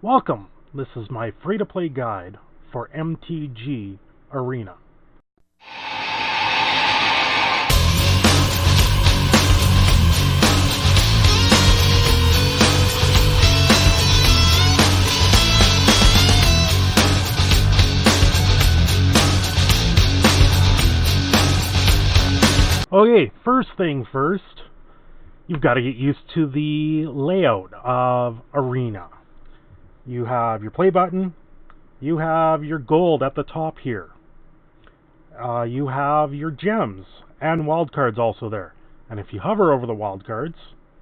Welcome! This is my free-to-play guide for MTG Arena. Okay, first thing first, you've got to get used to the layout of Arena. You have your play button, you have your gold at the top here, you have your gems and wildcards also there. And if you hover over the wildcards,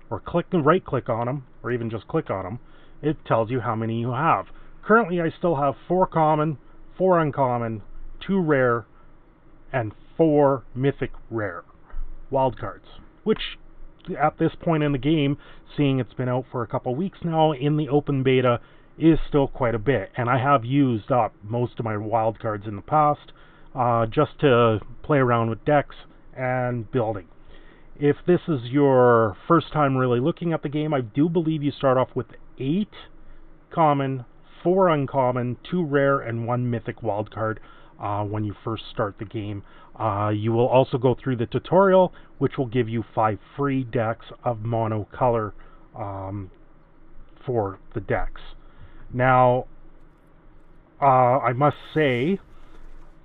or right click on them, or even just click on them, it tells you how many you have. Currently I still have 4 common, 4 uncommon, 2 rare, and 4 mythic rare wildcards, which at this point in the game, seeing it's been out for a couple weeks now in the open beta, is still quite a bit, and I have used up most of my wildcards in the past just to play around with decks and building. If this is your first time really looking at the game, I do believe you start off with 8 common, 4 uncommon, 2 rare, and 1 mythic wildcard when you first start the game. You will also go through the tutorial, which will give you 5 free decks of mono color for the decks. Now, I must say,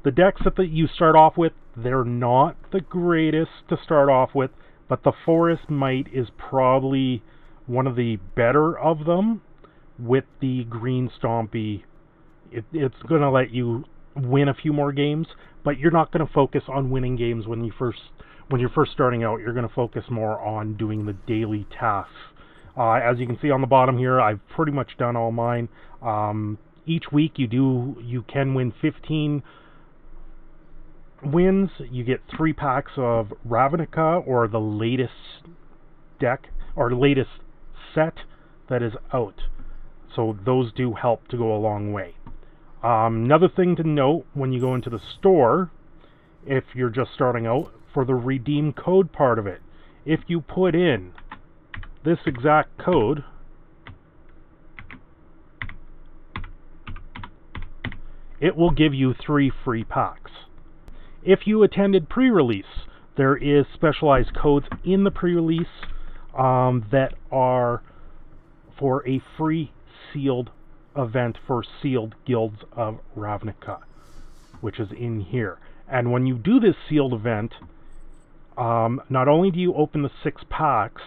the decks that you start off with, they're not the greatest to start off with, but the Forest Might is probably one of the better of them. With the Green Stompy, it's going to let you win a few more games, but you're not going to focus on winning games when you're first starting out. You're going to focus more on doing the daily tasks. As you can see on the bottom here, I've pretty much done all mine. Each week you can win 15 wins. You get 3 packs of Ravnica, or the latest deck or latest set that is out. So those do help to go a long way. Another thing to note when you go into the store, if you're just starting out, for the redeem code part of it, if you put in this exact code, it will give you 3 free packs. If you attended pre-release, there is specialized codes in the pre-release that are for a free sealed event for Sealed Guilds of Ravnica, which is in here. And when you do this sealed event, not only do you open the 6 packs,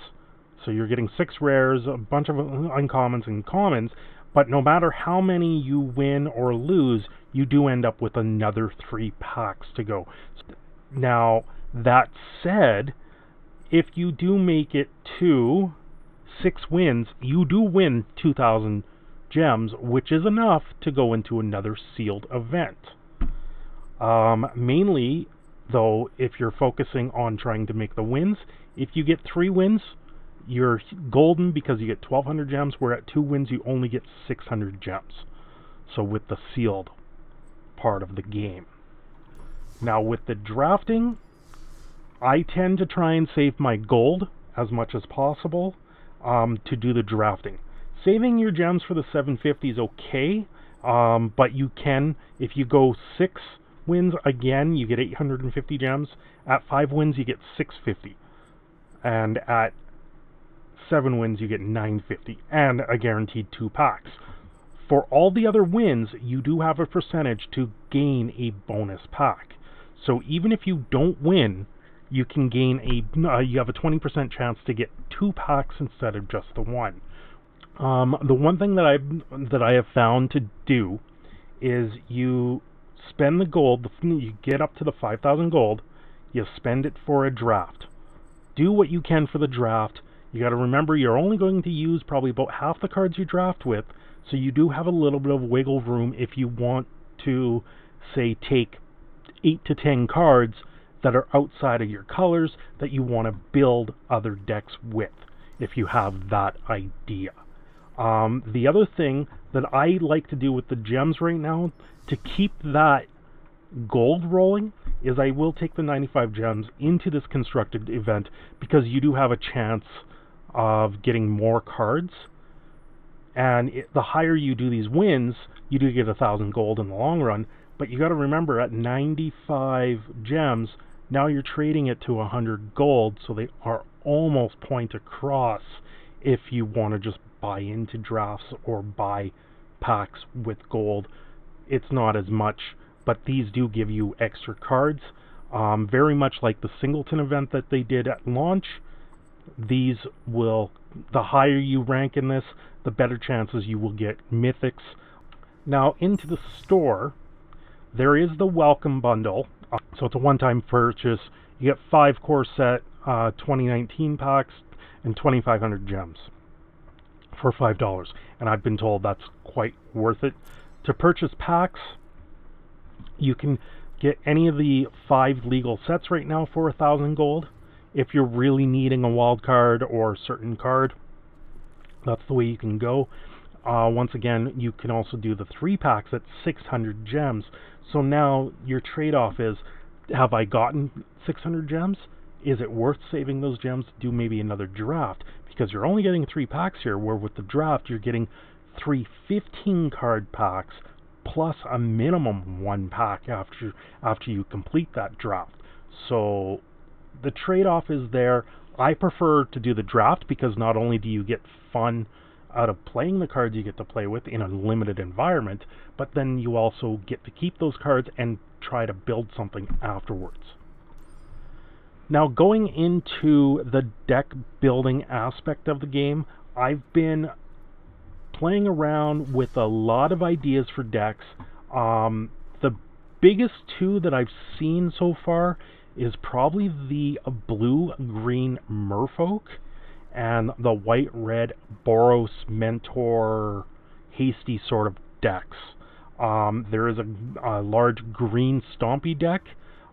so you're getting 6 rares, a bunch of uncommons and commons, but no matter how many you win or lose, you do end up with another 3 packs to go. Now, that said, if you do make it to 6 wins, you do win 2,000 gems, which is enough to go into another sealed event. Mainly, though, if you're focusing on trying to make the wins, if you get 3 wins, you're golden because you get 1,200 gems, where at 2 wins you only get 600 gems. So with the sealed part of the game. Now with the drafting, I tend to try and save my gold as much as possible to do the drafting. Saving your gems for the 750 is okay, but you can, if you go 6 wins again, you get 850 gems. At 5 wins, you get 650. And at 7 wins, you get 950, and a guaranteed 2 packs. For all the other wins, you do have a percentage to gain a bonus pack. So even if you don't win, you can gain you have a 20% chance to get 2 packs instead of just the 1. The one thing that I have found to do is you spend the gold, you get up to the 5,000 gold, you spend it for a draft. Do what you can for the draft. You got to remember you're only going to use probably about half the cards you draft with, so you do have a little bit of wiggle room if you want to, say, take 8 to 10 cards that are outside of your colors that you want to build other decks with, if you have that idea. The other thing that I like to do with the gems right now, to keep that gold rolling, is I will take the 95 gems into this constructed event, because you do have a chance of getting more cards And the higher you do these wins, you do get 1,000 gold in the long run. But you got to remember, at 95 gems, now you're trading it to 100 gold, so they are almost point across if you want to just buy into drafts or buy packs with gold. It's not as much, but these do give you extra cards. Very much like the Singleton event that they did at launch. These will, the higher you rank in this, the better chances you will get mythics. Now into the store, there is the welcome bundle. So it's a one-time purchase. You get 5 core set, 2019 packs, and 2,500 gems for $5. And I've been told that's quite worth it. To purchase packs, you can get any of the 5 legal sets right now for 1,000 gold. If you're really needing a wild card or a certain card, that's the way you can go. Once again, you can also do the 3 packs at 600 gems. So now your trade-off is, have I gotten 600 gems? Is it worth saving those gems to do maybe another draft? Because you're only getting 3 packs here, where with the draft you're getting 3 15-card packs plus a minimum 1 pack after you complete that draft. So the trade-off is there. I prefer to do the draft because not only do you get fun out of playing the cards you get to play with in a limited environment, but then you also get to keep those cards and try to build something afterwards. Now, going into the deck building aspect of the game, I've been playing around with a lot of ideas for decks. The biggest 2 that I've seen so far is probably the blue-green Merfolk and the white-red Boros Mentor Hasty sort of decks. There is a large green Stompy deck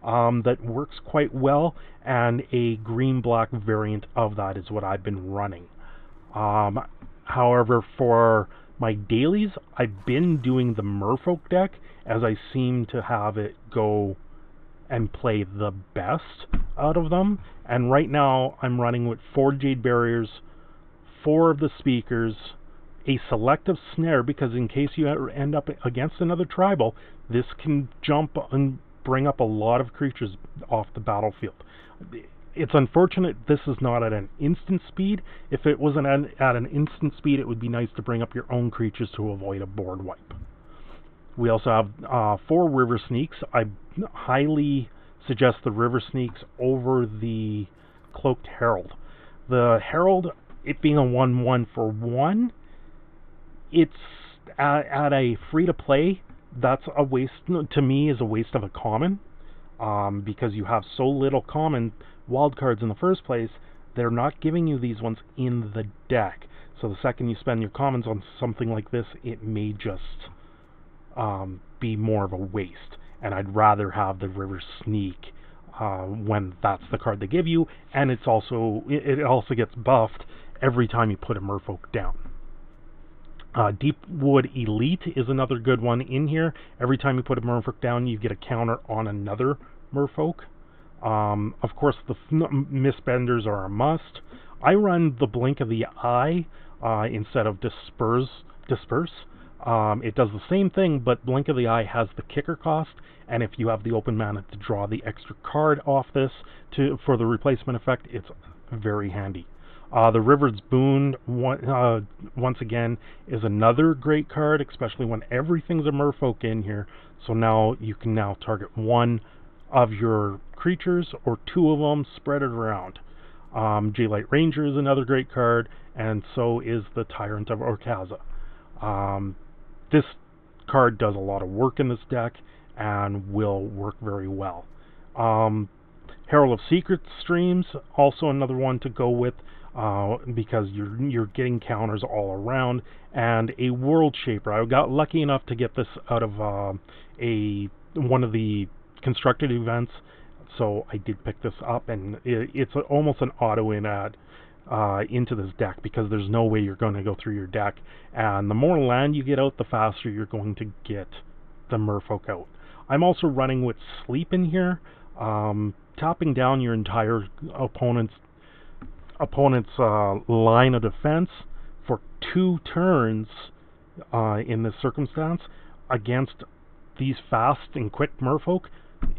that works quite well, and a green-black variant of that is what I've been running. However, for my dailies, I've been doing the Merfolk deck, as I seem to have it go and play the best out of them. And right now I'm running with 4 Jade Barriers, 4 of the Speakers, a Selective Snare, because in case you end up against another tribal, this can jump and bring up a lot of creatures off the battlefield. It's unfortunate this is not at an instant speed. If it wasn't at an instant speed, it would be nice to bring up your own creatures to avoid a board wipe. We also have 4 River Sneaks. I highly suggest the River Sneaks over the Cloaked Herald. The Herald, it being a 1/1 for 1, it's at a free-to-play, that's a waste, to me, is a waste of a common, because you have so little common wildcards in the first place. They're not giving you these ones in the deck. So the second you spend your commons on something like this, it may just be more of a waste. And I'd rather have the River Sneak when that's the card they give you, and it also gets buffed every time you put a Merfolk down. Deepwood Elite is another good one in here. Every time you put a Merfolk down, you get a counter on another Merfolk. Of course, the Mistbenders are a must. I run the Blink of the Eye instead of Disperse. It does the same thing, but Blink of the Eye has the kicker cost, and if you have the open mana to draw the extra card off this for the replacement effect, it's very handy. The River's Boon, once again, is another great card, especially when everything's a Merfolk in here. So now you can now target 1 of your creatures, or 2 of them, spread it around. J-Light Ranger is another great card, and so is the Tyrant of Orkaza. This card does a lot of work in this deck and will work very well. Herald of Secret Streams, also another one to go with, because you're getting counters all around, and a World Shaper. I got lucky enough to get this out of one of the constructed events, so I did pick this up, and it's almost an auto-in add into this deck, because there's no way you're going to go through your deck, and the more land you get out, the faster you're going to get the Merfolk out. I'm also running with Sleep in here, topping down your entire opponent's line of defense for 2 turns in this circumstance against these fast and quick merfolk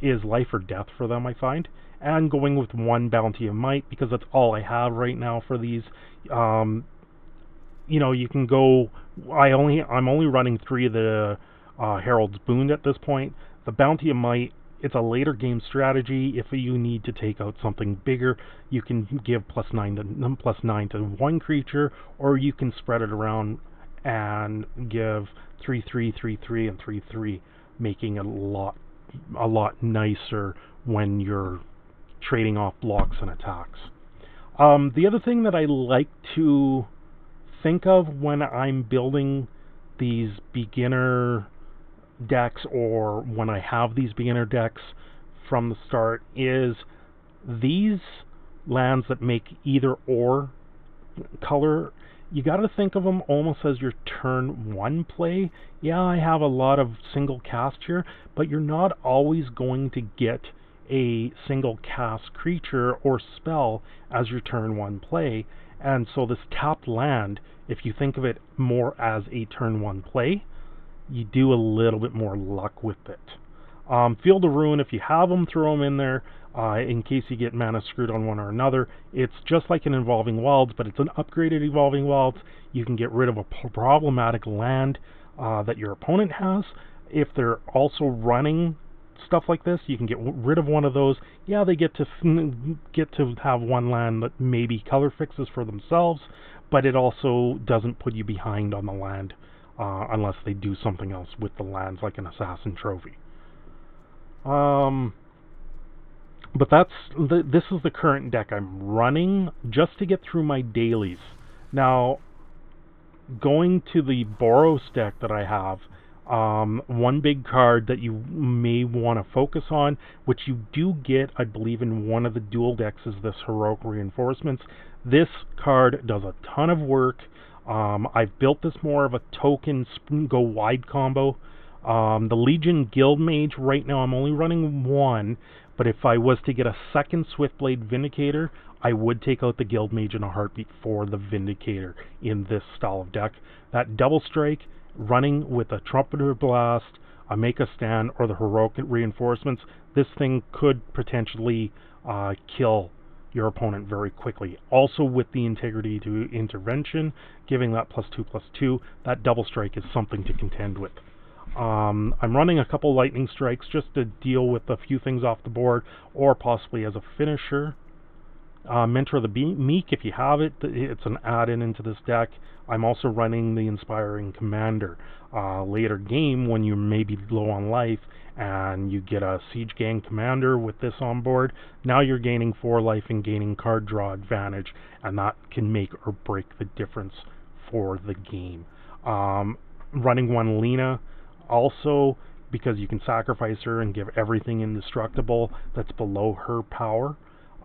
is life or death for them, I find. And going with 1 Bounty of Might, because that's all I have right now for these. You know, you can go. I'm only running 3 of the Herald's Boon at this point. The Bounty of Might, it's a later game strategy. If you need to take out something bigger, you can give +9 to 1 creature, or you can spread it around and give 3/3, 3/3, and 3/3, making it a lot nicer when you're trading off blocks and attacks. The other thing that I like to think of when I'm building these beginner decks, or when I have these beginner decks from the start, is these lands that make either or color. You got to think of them almost as your turn 1 play. Yeah, I have a lot of single cast here, but you're not always going to get a single cast creature or spell as your turn 1 play. And so this tapped land, if you think of it more as a turn 1 play, you do a little bit more luck with it. Field of Ruin, if you have them, throw them in there in case you get mana screwed on one or another. It's just like an Evolving Wilds, but it's an upgraded Evolving Wilds. You can get rid of a problematic land that your opponent has. If they're also running stuff like this, you can get rid of one of those. Yeah, they get to have one land that maybe color fixes for themselves, but it also doesn't put you behind on the land unless they do something else with the lands, like an Assassin Trophy. But this is the current deck I'm running just to get through my dailies. Now, going to the Boros deck that I have, one big card that you may want to focus on, which you do get, I believe, in one of the dual decks, is this Heroic Reinforcements. This card does a ton of work. I've built this more of a token go wide combo. The Legion Guildmage, right now I'm only running 1, but if I was to get a second Swiftblade Vindicator, I would take out the Guildmage in a heartbeat for the Vindicator in this style of deck. That double strike, running with a Trumpeter Blast, a Make a Stand, or the Heroic Reinforcements, this thing could potentially kill your opponent very quickly. Also with the Integrity to Intervention, giving that +2/+2, that double strike is something to contend with. I'm running a couple Lightning Strikes just to deal with a few things off the board, or possibly as a finisher. Mentor of the Meek, if you have it, it's an add-in into this deck. I'm also running the Inspiring Commander. Later game, when you may be low on life and you get a Siege Gang Commander with this on board, now you're gaining 4 life and gaining card draw advantage, and that can make or break the difference for the game. Running 1 Lena, also because you can sacrifice her and give everything indestructible that's below her power.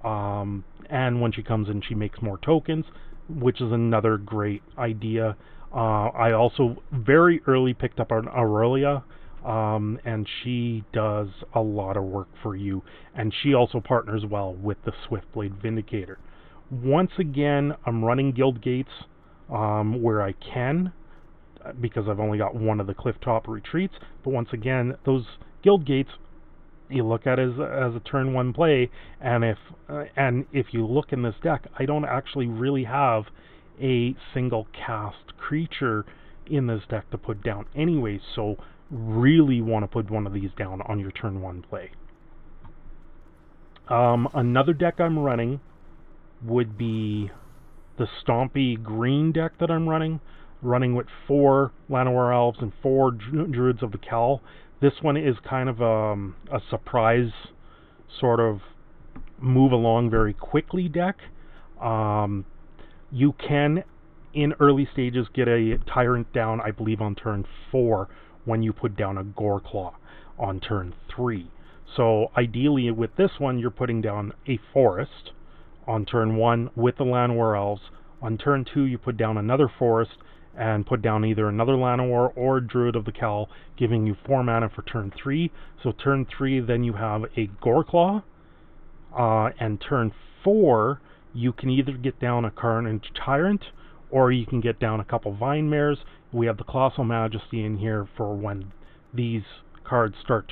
And when she comes in, she makes more tokens, which is another great idea. I also very early picked up an Aurelia, and she does a lot of work for you, and she also partners well with the Swiftblade Vindicator. Once again, I'm running Guild Gates where I can, because I've only got one of the Clifftop Retreats, but once again, those Guild Gates you look at as a turn 1 play, and if you look in this deck, I don't actually really have a single cast creature in this deck to put down anyway, so really want to put one of these down on your turn 1 play. Another deck I'm running would be the Stompy Green deck that I'm running with 4 Llanowar Elves and 4 Druids of the Cowl. This one is kind of a surprise sort of move along very quickly deck. You can, in early stages, get a Tyrant down, I believe, on turn 4 when you put down a Goreclaw on turn 3. So ideally with this one, you're putting down a Forest on turn 1 with the Llanowar Elves. On turn 2, you put down another Forest and put down either another Llanowar or Druid of the Cowl, giving you 4 mana for turn 3. So turn 3, then you have a Goreclaw, and turn 4, you can either get down a Carnage Tyrant, or you can get down a couple Vine Mares. We have the Colossal Majesty in here for when these cards start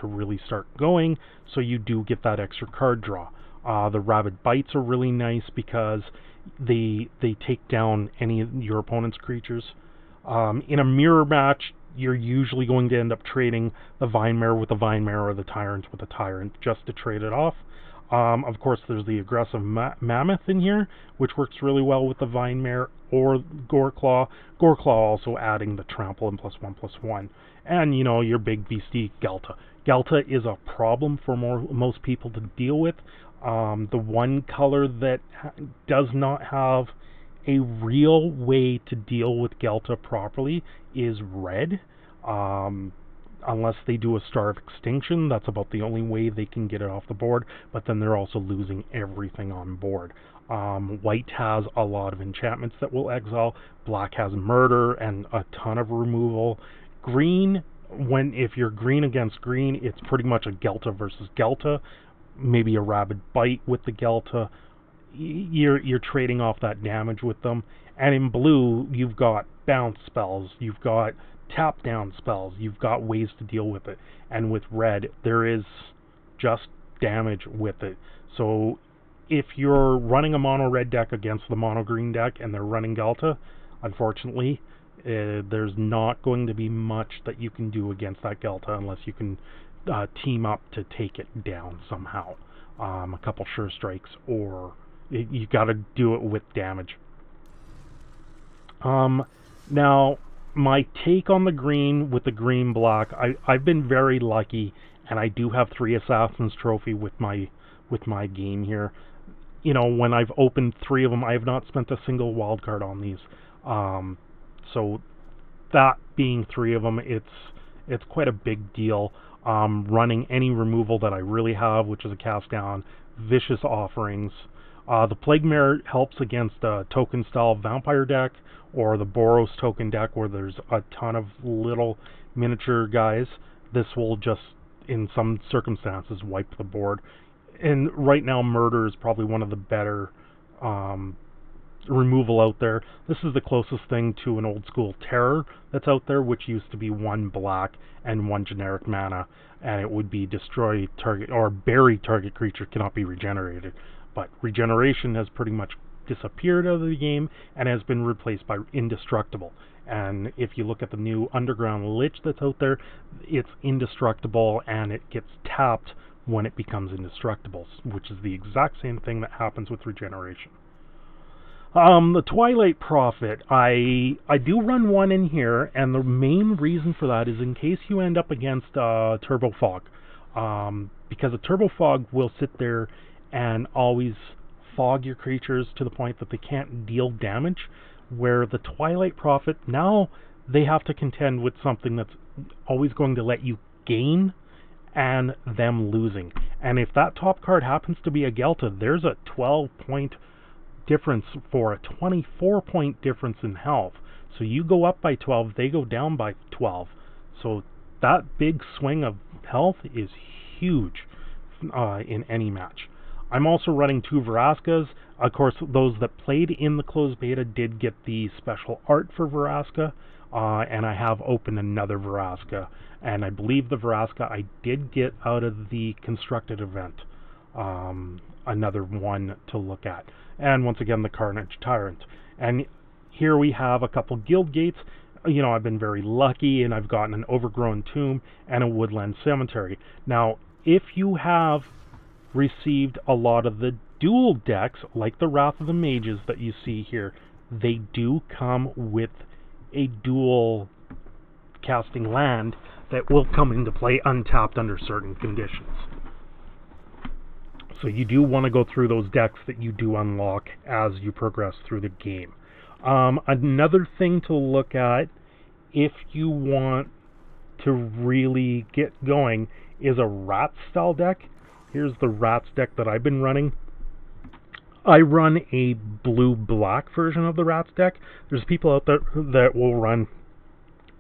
going, so you do get that extra card draw. The Rabid Bites are really nice because they take down any of your opponent's creatures. In a mirror match, you're usually going to end up trading the Vine Mare with the Vine Mare or the Tyrant with the Tyrant just to trade it off. Of course, there's the Aggressive Mammoth in here, which works really well with the Vine Mare or Goreclaw. Goreclaw also adding the Trample and +1/+1. And, you know, your big beastie Ghalta. Ghalta is a problem for most people to deal with. The one color that does not have a real way to deal with Ghalta properly is red. Unless they do a Star of Extinction, that's about the only way they can get it off the board, but then they're also losing everything on board. White has a lot of enchantments that will exile. Black has Murder and a ton of removal. Green, if you're green against green, it's pretty much a Ghalta versus Ghalta. Maybe a Rabid Bite with the Ghalta. You're trading off that damage with them. And in blue, you've got bounce spells, you've got tap down spells, you've got ways to deal with it. And with red, there is just damage with it. So if you're running a mono red deck against the mono green deck and they're running Ghalta, unfortunately, there's not going to be much that you can do against that Ghalta unless you can team up to take it down somehow. A couple Sure Strikes, or you got to do it with damage. Now, my take on the green with the green block, I've been very lucky, and I do have 3 Assassin's Trophy with my game here. You know, when I've opened 3 of them, I have not spent a single wild card on these. So that being 3 of them, it's quite a big deal. Running any removal that I really have, which is a Cast Down, Vicious Offerings. The Plague Mare helps against a token style vampire deck, or the Boros token deck where there's a ton of little miniature guys. This will just, in some circumstances, wipe the board. And right now, Murder is probably one of the better removal out there. This is the closest thing to an old school Terror that's out there, which used to be 1 black and 1 generic mana, and it would be destroy target or bury target creature cannot be regenerated. But regeneration has pretty much disappeared out of the game and has been replaced by indestructible. And if you look at the new Underground Lich that's out there, it's indestructible and it gets tapped when it becomes indestructible, which is the exact same thing that happens with regeneration. The Twilight Prophet, I do run one in here, and the main reason for that is in case you end up against Turbo Fog, because a Turbo Fog will sit there and always fog your creatures to the point that they can't deal damage, where the Twilight Prophet, now they have to contend with something that's always going to let you gain and them losing. And if that top card happens to be a Ghalta, there's a 12-point difference for a 24-point difference in health. So you go up by 12, they go down by 12. So that big swing of health is huge in any match. I'm also running 2 Vraskas. Of course, those that played in the closed beta did get the special art for Vraska, and I have opened another Vraska. And I believe the Vraska I did get out of the constructed event. Another one to look at. And once again, the Carnage Tyrant. And here we have a couple Guild Gates. You know, I've been very lucky, and I've gotten an Overgrown Tomb and a Woodland Cemetery. Now, if you have received a lot of the dual decks, like the Wrath of the Mages that you see here, they do come with a dual casting land that will come into play untapped under certain conditions. So you do want to go through those decks that you do unlock as you progress through the game. Another thing to look at if you want to really get going is a Rats style deck. Here's the Rats deck that I've been running. I run a blue-black version of the Rats deck. There's people out there that will run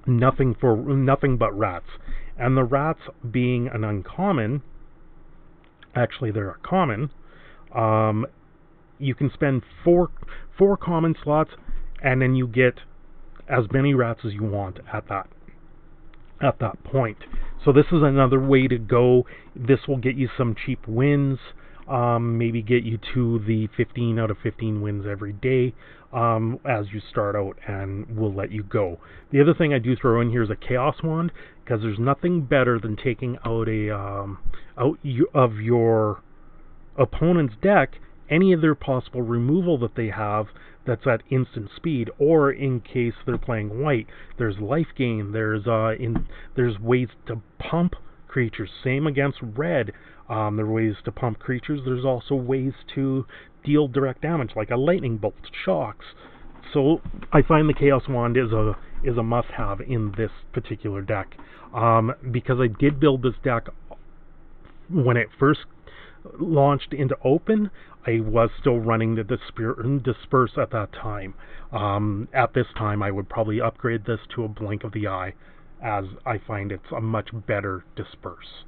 nothing but Rats. And the Rats being an uncommon, actually they're a common, you can spend four common slots and then you get as many rats as you want at that point. So this is another way to go. This will get you some cheap wins, maybe get you to the 15 out of 15 wins every day as you start out, and will let you go. The other thing I do throw in here is a Chaos Wand, because there's nothing better than taking out of your opponent's deck any of their possible removal that they have that's at instant speed, or in case they're playing white, there's life gain, there's ways to pump creatures. Same against red. There are ways to pump creatures. There's also ways to deal direct damage, like a lightning bolt, shocks. So I find the Chaos Wand is a must-have in this particular deck, because I did build this deck when it first launched into open. I was still running the Disperse at that time. At this time, I would probably upgrade this to a Blink of the Eye, as I find it's a much better Disperse.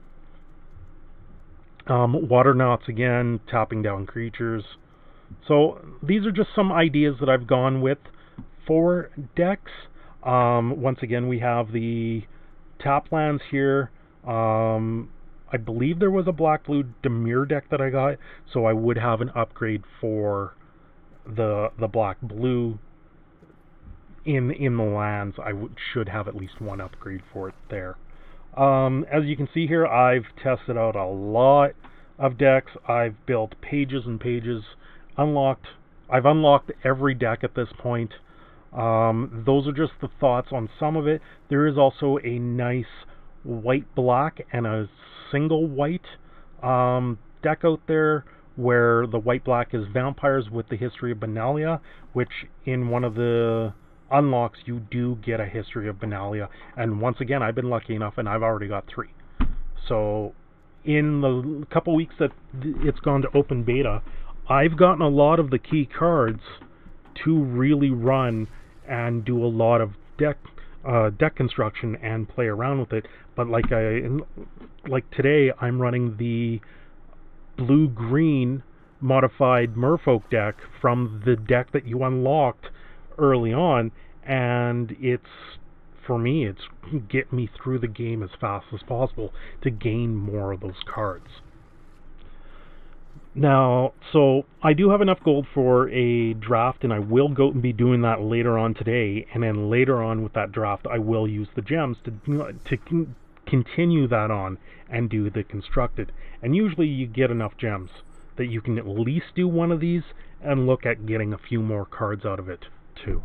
Waternauts again, tapping down creatures. So these are just some ideas that I've gone with for decks. Once again, we have the tap lands here. I believe there was a black-blue Dimir deck that I got, so I would have an upgrade for the black-blue in the lands. I should have at least one upgrade for it there. As you can see here, I've tested out a lot of decks. I've built pages and pages. I've unlocked every deck at this point. Those are just the thoughts on some of it. There is also a nice white-black and a single white deck out there, where the white-black is vampires with the History of Benalia, which in one of the unlocks you do get a History of Benalia, and once again I've been lucky enough and I've already got 3. So in the couple weeks that it's gone to open beta, I've gotten a lot of the key cards to really run and do a lot of deck construction and play around with it. But like today, I'm running the blue-green modified Merfolk deck from the deck that you unlocked early on, and for me, it's get me through the game as fast as possible to gain more of those cards. Now, so I do have enough gold for a draft, and I will go and be doing that later on today. And then later on with that draft, I will use the gems to continue that on and do the constructed. And usually you get enough gems that you can at least do one of these and look at getting a few more cards out of it too.